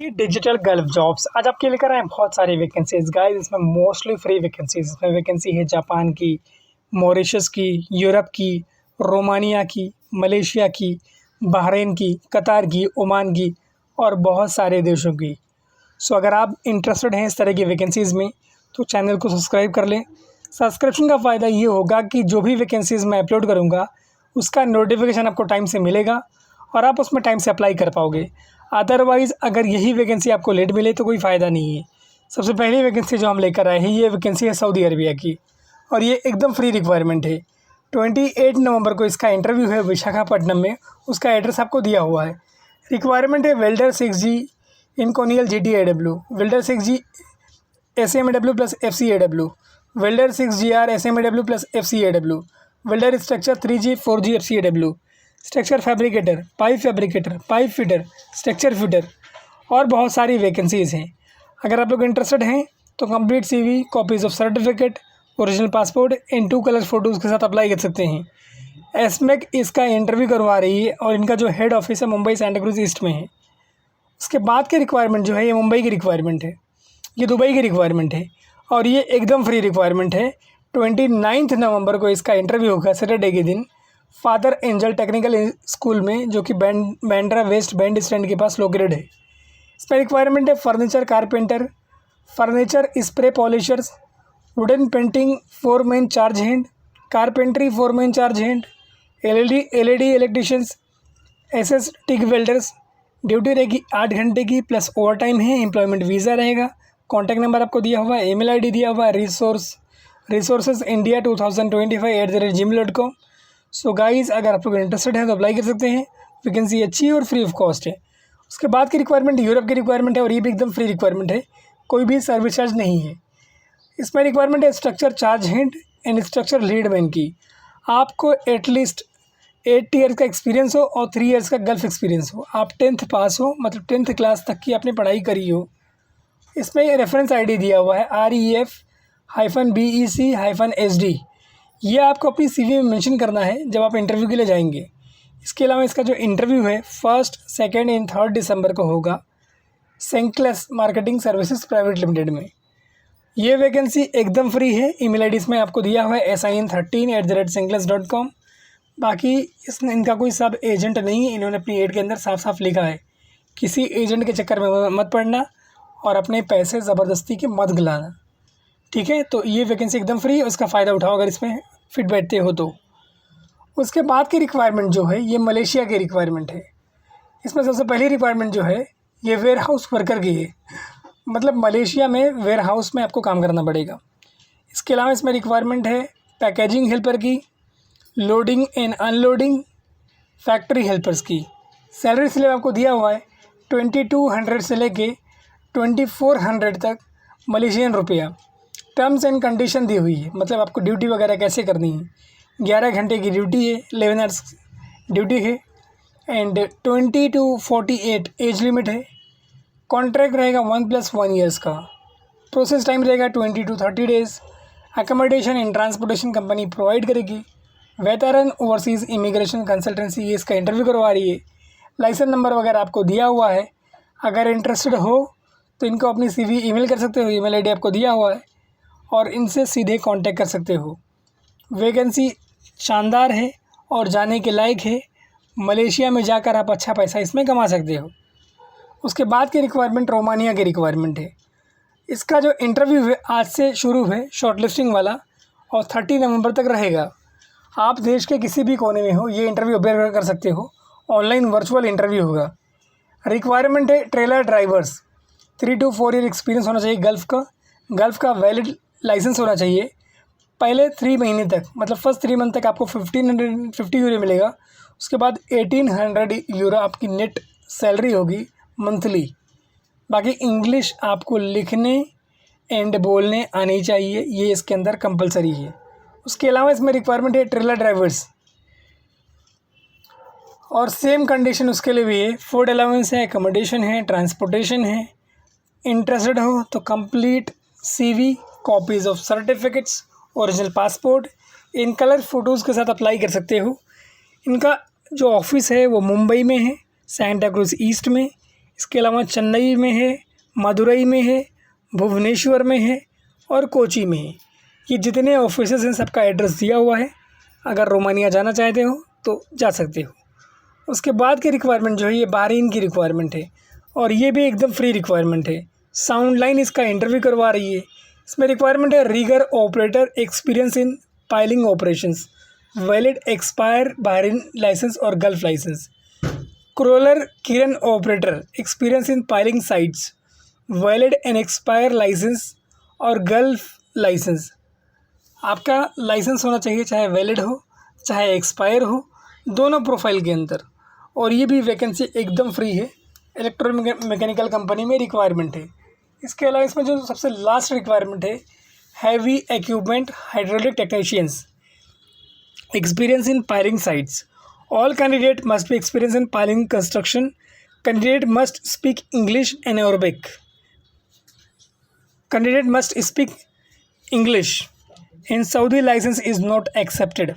ये digital gulf jobs आज आपके लेकर आए हैं बहुत सारी वैकेंसीज गाइस। इसमें मोस्टली फ्री वैकेंसीज, इसमें वैकेंसी है जापान की, मॉरिशस की, यूरोप की, रोमानिया की, मलेशिया की, बहरीन की, कतार की, ओमान की और बहुत सारे देशों की। सो अगर आप इंटरेस्टेड हैं इस तरह की वैकेंसीज़ में तो चैनल को सब्सक्राइब कर लें। सब्सक्रिप्शन का फ़ायदा ये होगा कि जो भी वैकेंसीज़ मैं अपलोड करूँगा उसका नोटिफिकेशन आपको टाइम से मिलेगा और आप उसमें टाइम से अप्लाई कर पाओगे। अदरवाइज़ अगर यही वैकेंसी आपको लेट मिले तो कोई फ़ायदा नहीं है। सबसे पहली वैकेंसी जो हम लेकर आए हैं ये वैकेंसी है सऊदी अरबिया की और ये एकदम फ्री रिक्वायरमेंट है। 28 नवंबर को इसका इंटरव्यू है विशाखापट्टनम में। उसका एड्रेस आपको दिया हुआ है। रिक्वायरमेंट है वेल्डर 6G इन कोनियल GTAW, welder 6G SMAW plus FCAW, welder 6GR SMAW plus FCAW, welder structure 3G 4G FCAW, structure fabricator, pipe fitter, structure fitter और बहुत सारी वैकेंसीज़ हैं। अगर आप लोग इंटरेस्टेड हैं तो complete CV, copies of certificate, original passport in 2 colour photos के साथ अप्लाई कर सकते हैं। एसमेक इसका इंटरव्यू करवा रही है और इनका जो हेड ऑफिस है मुंबई सेंटा क्रूज ईस्ट में है। उसके बाद की रिक्वायरमेंट जो है ये मुंबई की रिक्वायरमेंट है, ये दुबई की रिक्वायरमेंट है और ये एकदम फ्री रिक्वायरमेंट है। 29 नवंबर को इसका इंटरव्यू होगा सैटरडे के दिन, फादर एंजल टेक्निकल स्कूल में, जो कि बैंड्रा वेस्ट बैंड स्टैंड के पास लोकेटेड है। इसमें रिक्वायरमेंट है furniture carpenter, furniture spray polishers, wooden painting 4 man charge hand, carpentry 4 man charge hand, LED electricians, SS TIG welders. Duty रहेगी 8 घंटे की प्लस ओवर टाइम है। एम्प्लॉयमेंट वीज़ा रहेगा। कॉन्टैक्ट नंबर आपको दिया हुआ है, email ID दिया हुआ है resourcesindia2025@gmail.com। सो गाइज़ अगर आप लोग इंटरेस्टेड हैं तो अप्लाई कर सकते हैं। वैकेंसी अच्छी है और फ्री ऑफ कॉस्ट है। उसके बाद की रिक्वायरमेंट यूरोप की रिक्वायरमेंट है और ये भी एकदम फ्री रिक्वायरमेंट है, कोई भी सर्विस चार्ज नहीं है। इसमें रिक्वायरमेंट है structure charge hand and structure lead man की। आपको एटलीस्ट 8 ईयर्स का एक्सपीरियंस हो और 3 ईयर्स का गल्फ एक्सपीरियंस हो। आप 10th पास हो, मतलब 10th क्लास तक की आपने पढ़ाई करी हो। इसमें रेफरेंस ID दिया हुआ है REF-BEC-SD। ये आपको अपनी CV में मेंशन करना है जब आप इंटरव्यू के लिए जाएंगे। इसके अलावा इसका जो इंटरव्यू है 1, 2 एंड 3 दिसंबर को होगा सेंक्लेस मार्केटिंग सर्विसेज प्राइवेट लिमिटेड में। ये वैकेंसी एकदम फ्री है। ईमेल ID इसमें आपको दिया हुआ है sin13@sencless.com। बाकी इसमें इनका कोई सब एजेंट नहीं है। इन्होंने अपनी एड के अंदर साफ साफ लिखा है किसी एजेंट के चक्कर में मत पड़ना और अपने पैसे ज़बरदस्ती के मत गिलाना, ठीक है। तो ये वैकेंसी एकदम फ्री है, उसका फ़ायदा उठाओ अगर इसमें फिट बैठते हो तो। उसके बाद की रिक्वायरमेंट जो है ये मलेशिया की रिक्वायरमेंट है। इसमें सबसे पहली रिक्वायरमेंट जो है ये वेयर हाउस वर्कर की है, मतलब मलेशिया में वेयर हाउस में आपको काम करना पड़ेगा। इसके अलावा इसमें रिक्वायरमेंट है पैकेजिंग हेल्पर की, loading and unloading, factory helpers की। सैलरी स्लेब आपको दिया हुआ है 2200 से लेके 2400 तक मलेशियन रुपया। टर्म्स एंड कंडीशन दी हुई है, मतलब आपको ड्यूटी वगैरह कैसे करनी है। 11 घंटे की ड्यूटी है, 11 आवर्स ड्यूटी है एंड 20 to 48 एज लिमिट है। कॉन्ट्रैक्ट रहेगा 1+1 ईयर्स का। प्रोसेस टाइम रहेगा 20 to 30 days. Accommodation and transportation company provide करेगी। वेटरन ओवरसीज़ इमिग्रेशन कंसल्टेंसी ये इसका इंटरव्यू करवा रही है। लाइसेंस नंबर वगैरह आपको दिया हुआ है। अगर इंटरेस्टेड हो तो इनको अपनी CV ईमेल कर सकते हो, ईमेल ID आपको दिया हुआ है और इनसे सीधे कांटेक्ट कर सकते हो। वैकेंसी शानदार है और जाने के लायक है। मलेशिया में जाकर आप अच्छा पैसा इसमें कमा सकते हो। उसके बाद की रिक्वायरमेंट रोमानिया की रिक्वायरमेंट है। इसका जो इंटरव्यू है आज से शुरू है शॉर्टलिस्टिंग वाला और 30 नवंबर तक रहेगा। आप देश के किसी भी कोने में हो ये इंटरव्यू अपेयर कर सकते हो। ऑनलाइन वर्चुअल इंटरव्यू होगा। रिक्वायरमेंट है trailer drivers, 3 to 4 year experience होना चाहिए गल्फ़ का वैलिड लाइसेंस होना चाहिए। पहले 3 महीने तक, मतलब फर्स्ट 3 मंथ तक आपको 1550 यूरो मिलेगा। उसके बाद 1800 यूरो आपकी नेट सैलरी होगी मंथली। बाकी इंग्लिश आपको लिखने एंड बोलने आनी चाहिए, ये इसके अंदर कंपलसरी है। उसके अलावा इसमें रिक्वायरमेंट है ट्रेलर ड्राइवर्स और सेम कंडीशन उसके लिए भी है। फूड अलाउंस है, अकोमोडेशन है, ट्रांसपोर्टेशन है। इंटरेस्टेड हो तो complete CV, copies of certificates, original passport in colour photos के साथ अप्लाई कर सकते हो। इनका जो ऑफिस है वो मुंबई में है, सेंटा क्रूज ईस्ट में। इसके अलावा चेन्नई में है, मदुरई में है, भुवनेश्वर में है और कोची में है। ये जितने ऑफिसेज हैं सबका एड्रेस दिया हुआ है। अगर रोमानिया जाना चाहते हो तो जा सकते हो। उसके बाद की रिक्वायरमेंट जो है ये बहरीन की रिक्वायरमेंट है और ये भी एकदम फ्री रिक्वायरमेंट है। साउंड लाइन इसका इंटरव्यू करवा रही है। इसमें रिक्वायरमेंट है rigger operator, experience in piling operations, valid expire Bahrain licence और Gulf licence. Crawler crane operator, experience in piling sites, valid and expire licence और गल्फ लाइसेंस। आपका लाइसेंस होना चाहिए, चाहे वैलिड हो चाहे एक्सपायर हो, दोनों प्रोफाइल के अंदर। और ये भी वैकेंसी एकदम फ्री है। मैकेनिकल कंपनी में रिक्वायरमेंट है। इसके अलावा इसमें जो सबसे लास्ट रिक्वायरमेंट है, heavy equipment hydraulic technicians, experience in piling sites. All candidate must be experience in piling construction. Candidate must speak English and Arabic. Candidate must speak English in Saudi license is not accepted.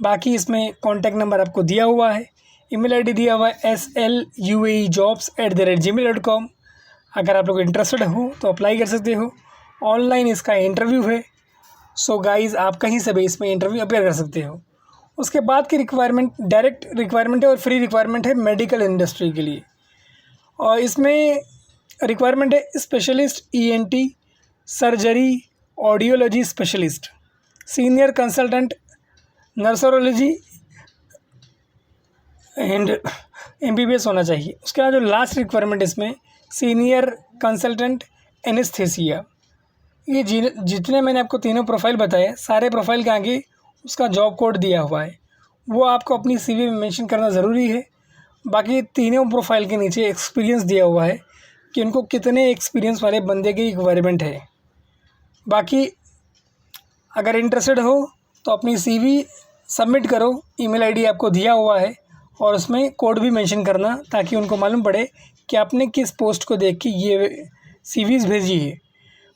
बाकी इसमें contact number आपको दिया हुआ है, email ID दिया हुआ है sluaejobs@gmail.com। अगर आप लोग इंटरेस्टेड हो तो अप्लाई कर सकते हो। ऑनलाइन इसका इंटरव्यू है। सो गाइज़ आप कहीं से भी इसमें इंटरव्यू अपेयर कर सकते हो। उसके बाद की रिक्वायरमेंट डायरेक्ट रिक्वायरमेंट है और फ्री रिक्वायरमेंट है मेडिकल इंडस्ट्री के लिए। और इसमें रिक्वायरमेंट है specialist ENT, surgery, audiology specialist, senior consultant neurology and MBBS होना चाहिए। उसके बाद जो लास्ट रिक्वायरमेंट इसमें सीनियर कंसल्टेंट एनेस्थेसिया। ये जितने मैंने आपको तीनों प्रोफाइल बताए, सारे प्रोफाइल के आगे उसका जॉब कोड दिया हुआ है, वो आपको अपनी CV में मेंशन करना ज़रूरी है। बाकी तीनों प्रोफाइल के नीचे एक्सपीरियंस दिया हुआ है कि उनको कितने एक्सपीरियंस वाले बंदे की रिक्वायरमेंट है। बाकी अगर इंटरेस्टेड हो तो अपनी CV सबमिट करो, ईमेल आईडी आपको दिया हुआ है और उसमें कोड भी मेंशन करना ताकि उनको मालूम पड़े कि आपने किस पोस्ट को देख के ये CVs भेजी है।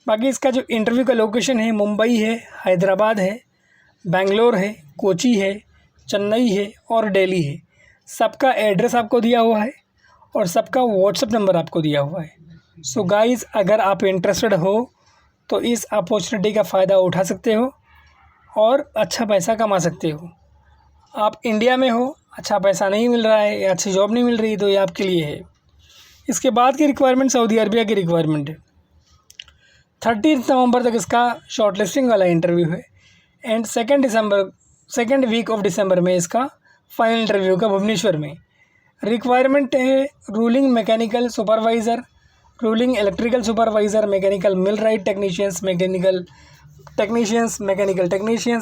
बाकी इसका जो इंटरव्यू का लोकेशन है, मुंबई है, हैदराबाद है, बेंगलोर है, कोची है, चेन्नई है और दिल्ली है। सबका एड्रेस आपको दिया हुआ है और सबका व्हाट्सएप नंबर आपको दिया हुआ है। सो गाइज़ अगर आप इंटरेस्टेड हो तो इस अपॉर्चुनिटी का फ़ायदा उठा सकते हो और अच्छा पैसा कमा सकते हो। आप इंडिया में हो, अच्छा पैसा नहीं मिल रहा है या अच्छी जॉब नहीं मिल रही, तो ये आपके लिए है। इसके बाद की रिक्वायरमेंट सऊदी अरबिया की रिक्वायरमेंट है। 30 नवंबर तक इसका शॉर्टलिस्टिंग वाला इंटरव्यू है एंड सेकेंड वीक ऑफ दिसंबर में इसका फाइनल इंटरव्यू होगा भुवनेश्वर में। रिक्वायरमेंट है rolling mechanical supervisor, rolling electrical supervisor, mechanical millwright technicians, mechanical technicians,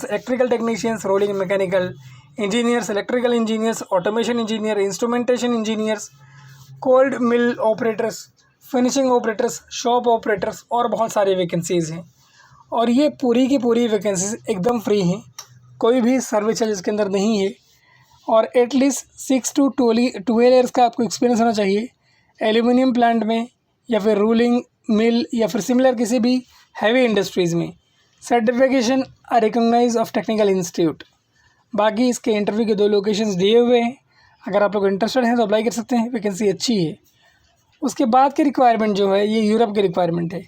electrical technicians, rolling mechanical engineers, electrical engineers, automation engineer, instrumentation engineers, cold mill operators, finishing operators, shop operators और बहुत सारी vacancies हैं। और ये पूरी की पूरी वैकेंसीज एकदम फ्री हैं, कोई भी सर्विस चार्ज इसके अंदर नहीं है। और एटलीस्ट 6 to 12 ईयर्स का आपको एक्सपीरियंस होना चाहिए एल्यूमिनियम प्लांट में या फिर रूलिंग मिल या फिर सिमिलर किसी भी हैवी इंडस्ट्रीज़ में। Certification recognise of technical institute. बाकी इसके इंटरव्यू के 2 लोकेशंस दिए हुए हैं। अगर आप लोग इंटरेस्टेड हैं तो अप्लाई कर सकते हैं, वैकेंसी अच्छी है। उसके बाद की रिक्वायरमेंट जो है ये यूरोप की रिक्वायरमेंट है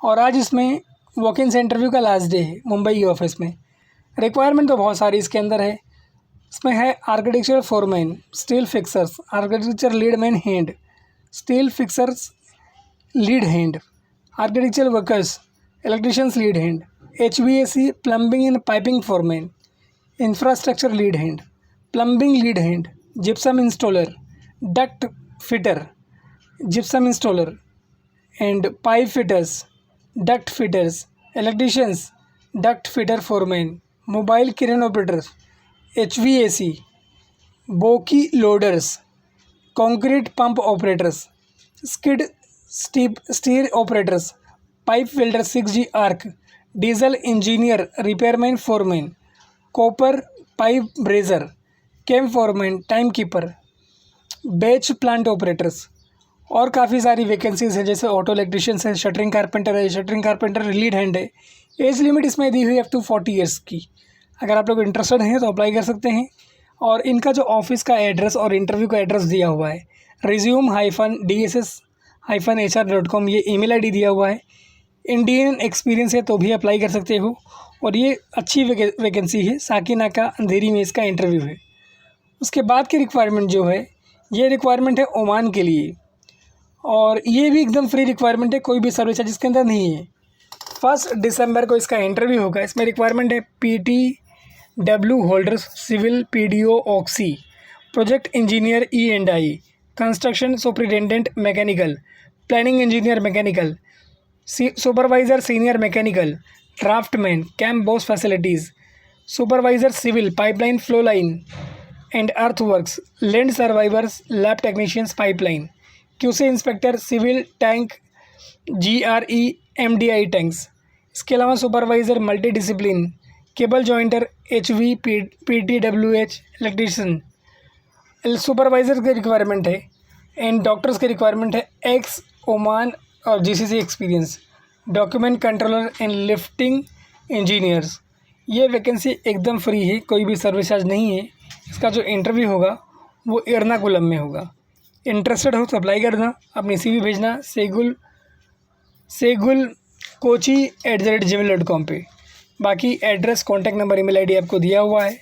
और आज इसमें वॉक इन से इंटरव्यू का लास्ट डे है मुंबई के ऑफिस में। रिक्वायरमेंट तो बहुत सारी इसके अंदर है। इसमें है architecture foreman, steel fixers, architecture lead man hand, steel fixers lead hand, architecture workers, electricians lead hand, HVAC plumbing and piping foreman, infrastructure lead hand, plumbing lead hand, gypsum installer, duct fitter, gypsum installer and pipe fitters, duct fitters, electricians, duct fitter foreman, mobile crane operators, HVAC, बोकी loaders, concrete pump operators, skid steer operators, pipe welder 6G arc, diesel engineer, repairman foreman, copper pipe blazer, cam foreman, time keeper, batch plant operators और काफ़ी सारी vacancies हैं। जैसे auto electricians है, shuttering carpenter है, shuttering carpenter lead hand है। Age limit इसमें दी हुई है अप टू 40 ईयर्स की। अगर आप लोग इंटरेस्टेड हैं तो अप्लाई कर सकते हैं। और इनका जो ऑफिस का एड्रेस और इंटरव्यू का एड्रेस दिया हुआ है, resume-dss-hr.com ये ईमेल आईडी दिया हुआ है। इंडियन एक्सपीरियंस है तो भी अप्लाई कर सकते हो और ये अच्छी वैकेंसी है। साकिनाका अंधेरी में इसका इंटरव्यू है। उसके बाद की रिक्वायरमेंट जो है ये रिक्वायरमेंट है ओमान के लिए और ये भी एकदम फ्री रिक्वायरमेंट है, कोई भी सर्विस चार्ज इसके अंदर नहीं है। 1 दिसंबर को इसका इंटरव्यू होगा। इसमें रिक्वायरमेंट है PTW holders, civil PDO oxy, project engineer E&I, construction superintendent mechanical, planning engineer mechanical, supervisor senior mechanical, draftman, camp boss facilities, supervisor civil, pipeline flow line and earthworks, land surveyors, lab technicians pipeline, QC inspector civil tank GRE MDI tanks. इसके अलावा supervisor multi discipline, cable jointer HV PTWH electrician, supervisor की requirement है and doctors की requirement है ex Oman और GCC experience, document controller and lifting engineers. ये vacancy एकदम free है, कोई भी सर्विस चार्ज नहीं है। इसका जो इंटरव्यू होगा वो एर्नाकुलम में होगा। इंटरेस्टेड हो तो अप्लाई करना, अपनी CV भेजना segulkochi@gmail.com पे। बाकी address, contact number, email ID आपको दिया हुआ है।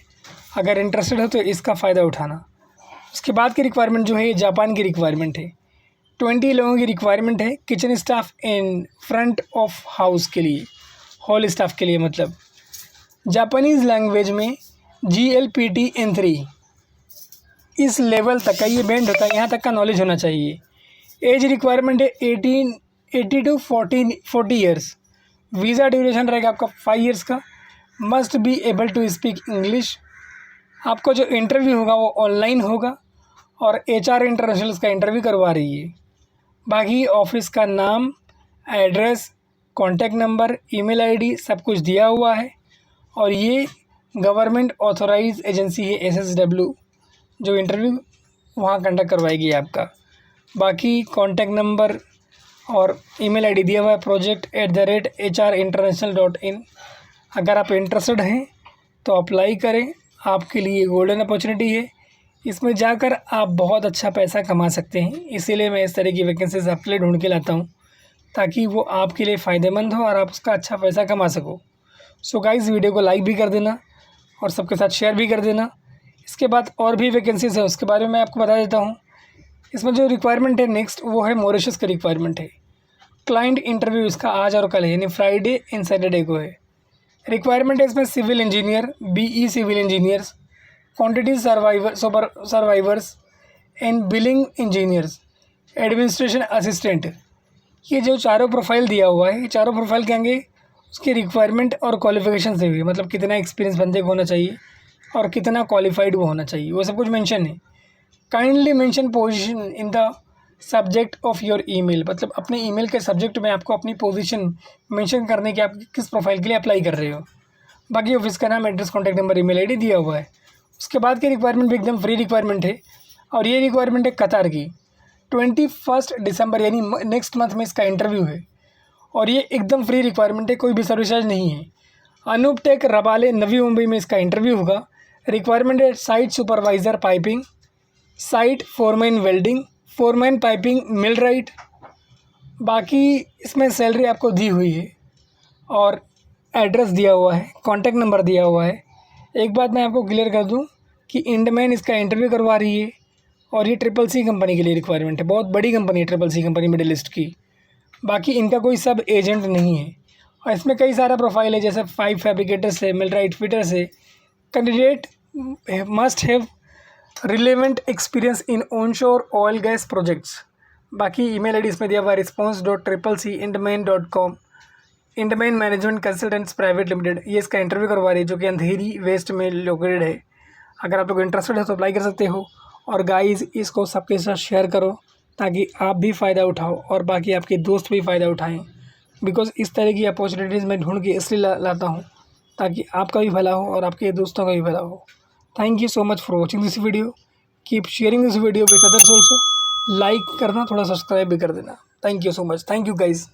अगर इंटरेस्टेड हो तो इसका फ़ायदा उठाना। उसके बाद की रिक्वायरमेंट जो है ये जापान की रिक्वायरमेंट है। 20 लोगों की रिक्वायरमेंट है kitchen staff and front of house के लिए, हॉल स्टाफ के लिए। मतलब जापानीज़ लैंग्वेज में GLPT N3 इस लेवल तक का ये बैंड होता है, यहाँ तक का नॉलेज होना चाहिए। एज रिक्वायरमेंट है 80 to 40 ईयर्स। वीज़ा ड्यूरेशन रहेगा आपका 5 ईयर्स का। Must be able to speak English. आपको जो इंटरव्यू होगा वो ऑनलाइन होगा और HR इंटरनेशनल का इंटरव्यू करवा रही है। बाकी ऑफिस का नाम, address, contact number, email ID सब कुछ दिया हुआ है और ये गवर्नमेंट ऑथोराइज एजेंसी है SSW जो इंटरव्यू वहाँ कंडक्ट करवाएगी आपका। बाकी कॉन्टैक्ट नंबर और ईमेल आईडी दिया हुआ है project@hrinternational.in। अगर आप इंटरेस्टेड हैं तो अप्लाई करें, आपके लिए गोल्डन अपॉर्चुनिटी है। इसमें जाकर आप बहुत अच्छा पैसा कमा सकते हैं। इसीलिए मैं इस तरह की वैकेंसीज आपके लिए ढूंढ के लाता हूँ ताकि वो आपके लिए फ़ायदेमंद हो और आप उसका अच्छा पैसा कमा सको। सो गाइज़, वीडियो को लाइक भी कर देना और सबके साथ शेयर भी कर देना। इसके बाद और भी वैकेंसीज है उसके बारे में मैं आपको बता देता हूँ। इसमें जो रिक्वायरमेंट है नेक्स्ट वो है मॉरिशस की रिक्वायरमेंट है। क्लाइंट इंटरव्यू इसका आज और कल है, यानी फ्राइडे एंड सैटरडे को है। रिक्वायरमेंट है इसमें civil engineer, BE civil engineers, quantity surveyors and billing engineers, administration assistant. ये जो चारों प्रोफाइल दिया हुआ है, ये चारों प्रोफाइल के आगे उसकी रिक्वायरमेंट और क्वालिफिकेशन से हुई, मतलब कितना एक्सपीरियंस बंदे को होना चाहिए और कितना क्वालिफाइड वो होना चाहिए, वो सब कुछ मेंशन है। Kindly mention position in the subject of your email, मतलब अपने ईमेल के सब्जेक्ट में आपको अपनी पोजीशन मेंशन करने की आप किस प्रोफाइल के लिए अप्लाई कर रहे हो। बाकी ऑफिस का नाम, address, contact number, email ID दिया हुआ है। उसके बाद की रिक्वायरमेंट भी एकदम फ्री रिक्वायरमेंट है और ये रिक्वायरमेंट है कतार की। 21 दिसंबर यानी नेक्स्ट मंथ में इसका इंटरव्यू है और ये एकदम फ्री रिक्वायरमेंट है, कोई भी सर्विस चार्ज नहीं है। अनूप टेक रबाले, नवी मुंबई में इसका इंटरव्यू होगा। रिक्वायरमेंट है site supervisor piping, site foreman welding, foreman piping, millwright. बाकी इसमें सैलरी आपको दी हुई है और एड्रेस दिया हुआ है, कॉन्टैक्ट नंबर दिया हुआ है। एक बात मैं आपको क्लियर कर दूं कि इंडमैन इसका इंटरव्यू करवा रही है और ये CCC कंपनी के लिए रिक्वायरमेंट है। बहुत बड़ी कंपनी है CCC कंपनी, मिडिल ईस्ट की। बाकी इनका कोई सब एजेंट नहीं है और इसमें कई सारा प्रोफाइल है, जैसे 5 फैब्रिकेटर से, मिलराइट फिटर से। Candidate must have relevant experience in onshore oil gas projects. बाकी ईमेल आईडी इसमें दिया हुआ है response.ccc@indemain.com, Indman management consultants private limited. ये इसका इंटरव्यू करवा रही है जो कि अंधेरी वेस्ट में लोकेटेड है। अगर आप लोग इंटरेस्टेड हो तो अप्लाई कर सकते हो। और गाइस, इसको सबके साथ शेयर करो ताकि आप भी फ़ायदा उठाओ और बाकी आपके दोस्त भी फ़ायदा उठाएं। बिकॉज़ इस तरह की अपॉर्चुनिटीज़ मैं ढूंढ के इसलिए लाता हूँ ताकि आपका भी भला हो और आपके दोस्तों का भी भला हो। Thank you so much for watching this video. Keep sharing this video with others also. Like करना, थोड़ा सब्सक्राइब भी कर देना। Thank you so much. Thank you guys.